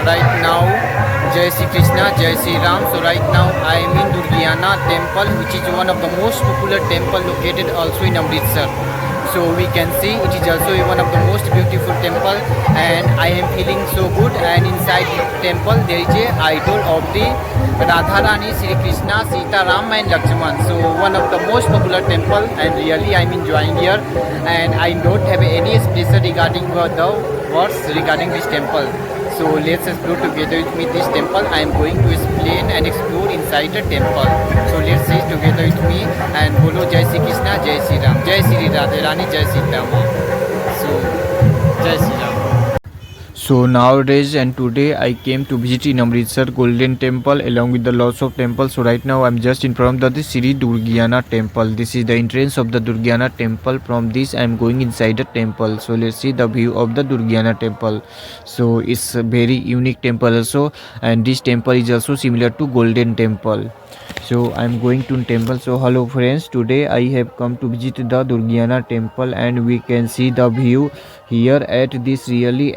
right now. Jai Shri Krishna, Jai Shri Ram. So right now I am in Durgiana temple, which is one of the most popular temple located also in Amritsar. So we can see it is also one of the most beautiful temple, and I am feeling so good. And inside the temple there is a idol of the Radharani, Shri Krishna, Sita Ram and Lakshman. So one of the most popular temple, and really I am enjoying here, and I don't have any explanation regarding the words regarding this temple. So let's explore together with me this temple. I am going to explain and explore inside the temple. So let's say together with me and bolo Jai Shri Krishna, Jai Shri Ram, Jai Shri Radharani, Jai Shri Rama. So Jai Shri Ram. So nowadays and today I came to visit in Amritsar Golden Temple along with the lots of temples. So right now I'm just in front of the Sri Durgiana Temple. This is the entrance of the Durgiana Temple. From this I'm going inside the temple. So let's see the view of the Durgiana Temple. So it's a very unique temple also, and this temple is also similar to Golden Temple. So I'm going to temple. So hello friends, today I have come to visit the Durgiana Temple, and we can see the view here at this really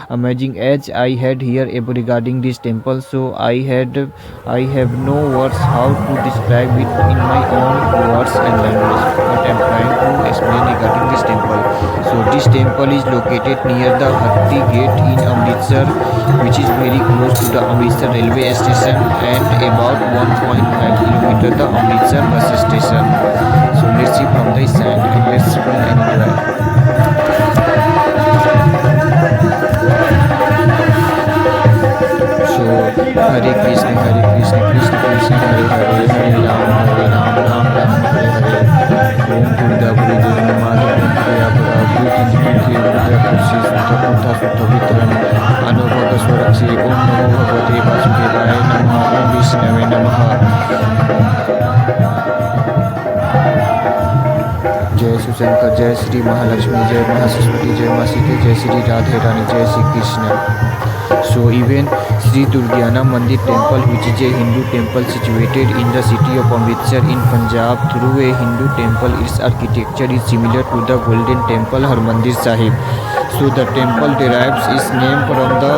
amazing edge I had here regarding this temple. So I have no words how to describe it in my own words and language, but I'm trying to explain regarding this temple. So this temple is located near the Hatti Gate in Amritsar, which is very close to the Amritsar railway station and about 1.5 kilometer the Amritsar bus station. So let's see from this side and let's run and enjoy. So Hare Krishna, Krishna Krishna, Hare Hare, Hare Ram, Ram Ram, Hare Hare. Om Purda Purda Namah Priya Pura Bhutin Bhuti Purda Pursi Sutta Putta Sutta Vitran Anubhava Swarakshi. Om Namo Bhagavate Vasudevaya Namah. Om Vishnave Namah. जय सुशंकर, जय श्री महालक्ष्मी, जय महासरस्वती, जय माँ सीता, जय श्री राधे रानी, जय Shri Krishna. So even Sri Durgiana Mandir temple, which is a Hindu temple situated in the city of Amritsar in Punjab, through a Hindu temple, its architecture is similar to the Golden Temple Harmandir Sahib. So the temple derives its name from the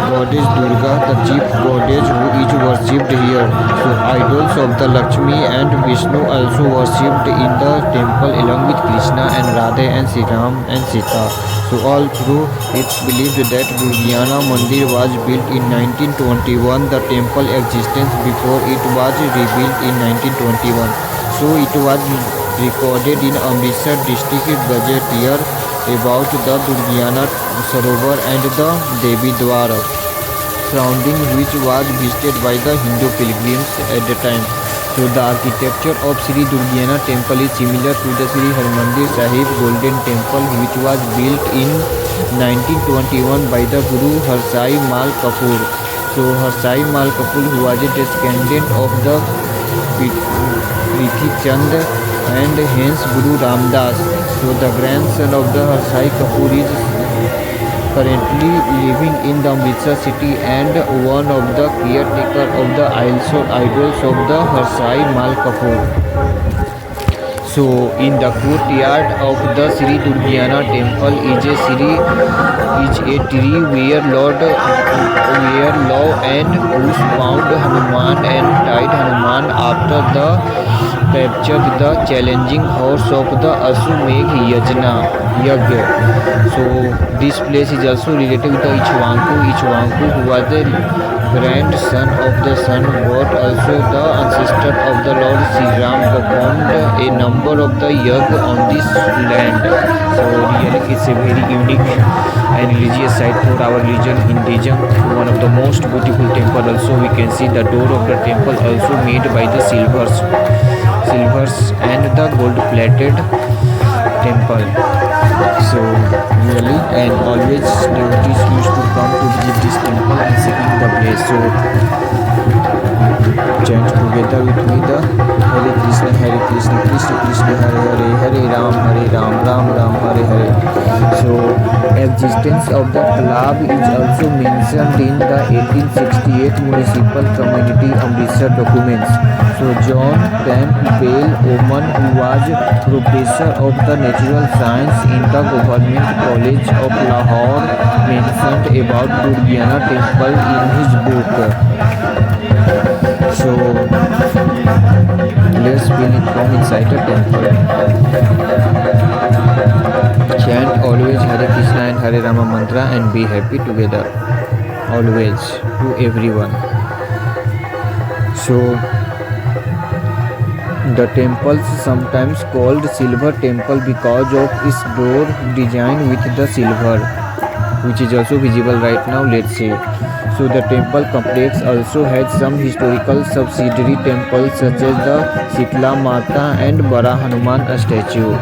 goddess Durga, the chief goddess who is worshipped here. So idols of the Lakshmi and Vishnu also worshipped in the temple along with Krishna and Radha and Sri Ram and Sita. So all through it's believed that Durgiana Mandir was built in 1921. The temple existence before it was rebuilt in 1921. So it was recorded in Amritsar district budget year about the Durgiana Sarovar and the Devi Dwar, surrounding which was visited by the Hindu pilgrims at the time. So the architecture of Sri Durgiana Temple is similar to the Sri Harmandir Sahib Golden Temple, which was built in 1921 by the Guru Harsai Mal Kapoor. So Harsai Mal Kapoor, who was a descendant of the Prithi Chand and hence Guru Ramdas. So the grandson of the Harsai Kapoor is currently living in the Amritsar city and one of the caretaker of the idols of the Harsai Mal Kapoor. So in the courtyard of the Sri Durgiana temple is a tree where Law and Kush found Hanuman and tied Hanuman after the captured the challenging horse of the Ashwamedh Yagya. So this place is also related with the Ichwanku, who was the grandson of the sun god, also the ancestor of the Lord Sri Ram, performed a number of the yagya on this land. So really it's a very unique and religious site for our religion, Hinduism. One of the most beautiful temple. Also we can see the door of the temple also made by the silvers and the gold plated temple. So really, and always devotees used to come to visit this temple and seeking the place. So chant together with me the Hare Krishna, Krishna Krishna, Hare Hare, Hare Ram, Ram Ram, Hare Hare. So existence of the club is also mentioned in the 1868 municipal community Amritsar documents. So John Campbell Oman, who was professor of the natural science in the Government College of Lahore, mentioned about Durgiana temple in his book. So let's feel it from inside the temple. Chant always Hare Krishna and Hare Rama mantra and be happy together. Always to everyone. So the temples sometimes called silver temple because of its door design with the silver, which is also visible right now. Let's see. So the temple complex also has some historical subsidiary temples such as the Shitla Mata and Bara Hanuman statue.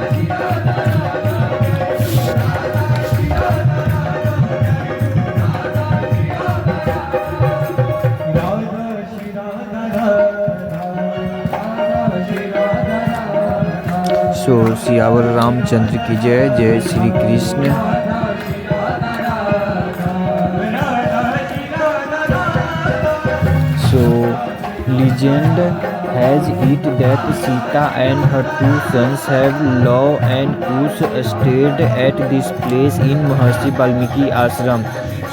So Siyavar Ramchandra ki jai, Jai Shri Krishna. So legend has it that Sita and her two sons have Law and Kush stayed at this place in Maharshi Valmiki ashram.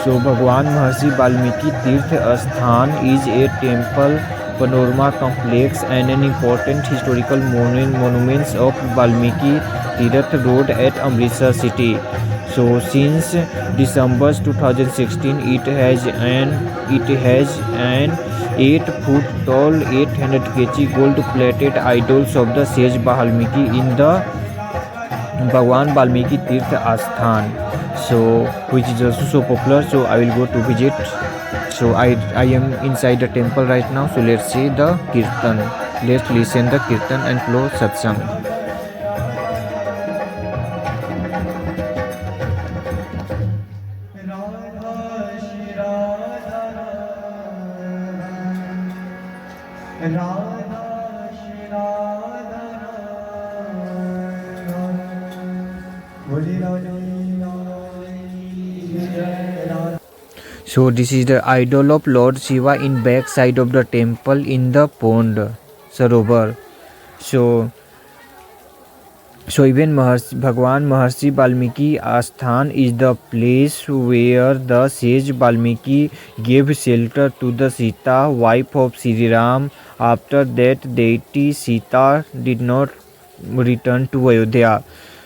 So Bhagwan Maharshi Valmiki Tirth Asthan is a temple panorama complex and an important historical monuments of Valmiki Tirth Road at Amritsar city. So since December 2016, it has an 8-foot tall 800 kg gold plated idols of the sage Valmiki in the Bhagwan Valmiki Tirth Asthan. So which is also so popular. So I will go to visit. So I am inside the temple right now. So let's see the kirtan. Let's listen the kirtan and flow satsang. So this is the idol of Lord Shiva in back side of the temple in the pond Sarovar. So even Bhagwan Maharshi Valmiki Asthan is the place where the sage Valmiki gave shelter to the Sita, wife of Sri Ram. After that, deity Sita did not return to Ayodhya.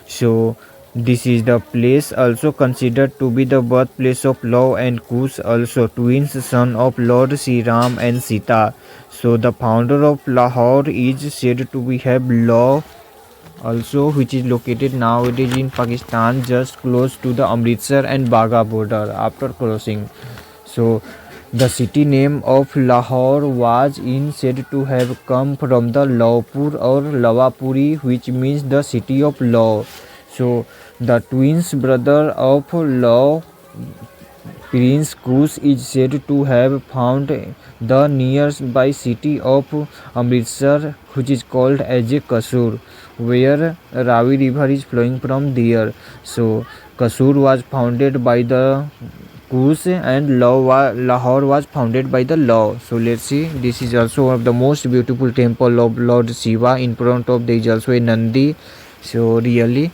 So this is the place also considered to be the birthplace of Law and Kush, also twins son of Lord Sri Ram and Sita. So the founder of Lahore is said to be have Law also, which is located nowadays in Pakistan, just close to the Amritsar and Bagha border after crossing. So the city name of Lahore was said to have come from the Lawpur or Lawapuri, which means the city of law. So the twins brother of Law, Prince Kush, is said to have found the nearby city of Amritsar, which is called as a Kasur, where Ravi river is flowing from there. So Kasur was founded by the Kush and Lahore was founded by the Law. So let's see, this is also one of the most beautiful temple of Lord Shiva. In front of there is also a Nandi. So really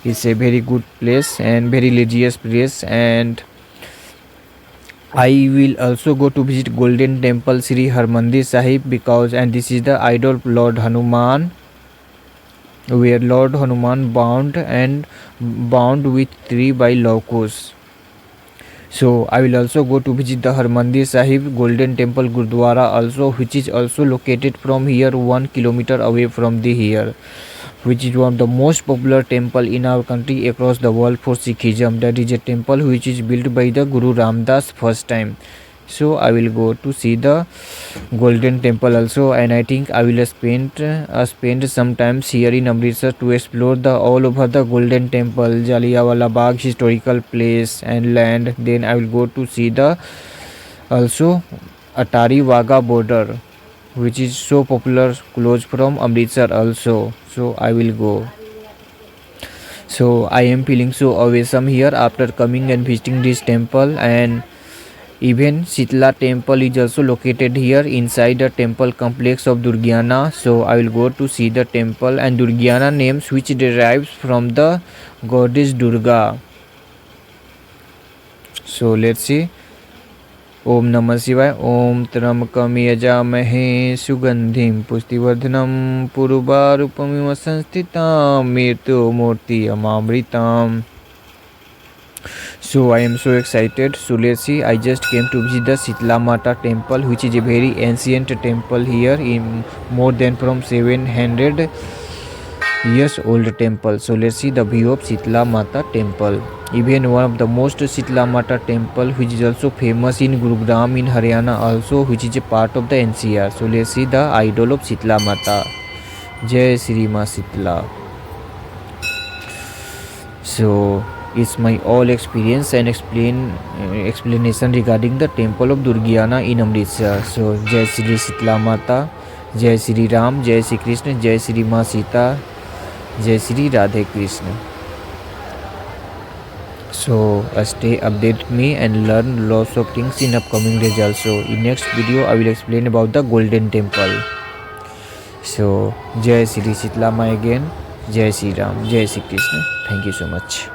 it's a very good place and very religious place. And I will also go to visit Golden Temple Sri Harmandir Sahib because, and this is the idol of Lord Hanuman, where Lord Hanuman bound with tree by Lawkush. So I will also go to visit the Harmandir Sahib Golden Temple Gurdwara also, which is also located from here 1 kilometer away from the here, which is one of the most popular temple in our country across the world for Sikhism. That is a temple which is built by the Guru Ramdas first time. So I will go to see the Golden Temple also, and I think I will spend some time here in Amritsar to explore the all over the Golden Temple, Jallianwala Bagh historical place and land. Then I will go to see the also Atari Wagah border, which is so popular close from Amritsar also. So I will go. So I am feeling so awesome here after coming and visiting this temple. And even Shitla temple is also located here inside the temple complex of Durgiana. So I will go to see the temple. And Durgiana names which derives from the goddess Durga. So let's see. ओम नमः शिवाय। ओम त्र्यंबकं यजामहे सुगंधिं पुष्टिवर्धनम पूर्वारुपमिव संस्थितां मृत्युमूर्तिमृताम्. So I am so excited. So let's see. I just came to visit the Shitla Mata temple, which is a very ancient temple here, in more than from 700 years old temple. So let's see the view of Shitla Mata temple. Even one of the most Shitla Mata temple, which is also famous in Gurugram in Haryana also, which is a part of the NCR. So let's see the idol of Shitla Mata. Jai Shri Ma Shitla. So it's my all experience and explanation regarding the temple of Durgiana in Amritsar. So Jai Shri Shitla Mata, Jai Shri Ram, Jai Shri Krishna, Jai Shri Ma Sita, Jai Shri Radhe Krishna. So stay update me and learn lots of things in upcoming days also. In next video I will explain about the golden temple. So Jai Shri Shitla Ma again, Jai Shri Ram, Jai Shri Krishna. Thank you so much.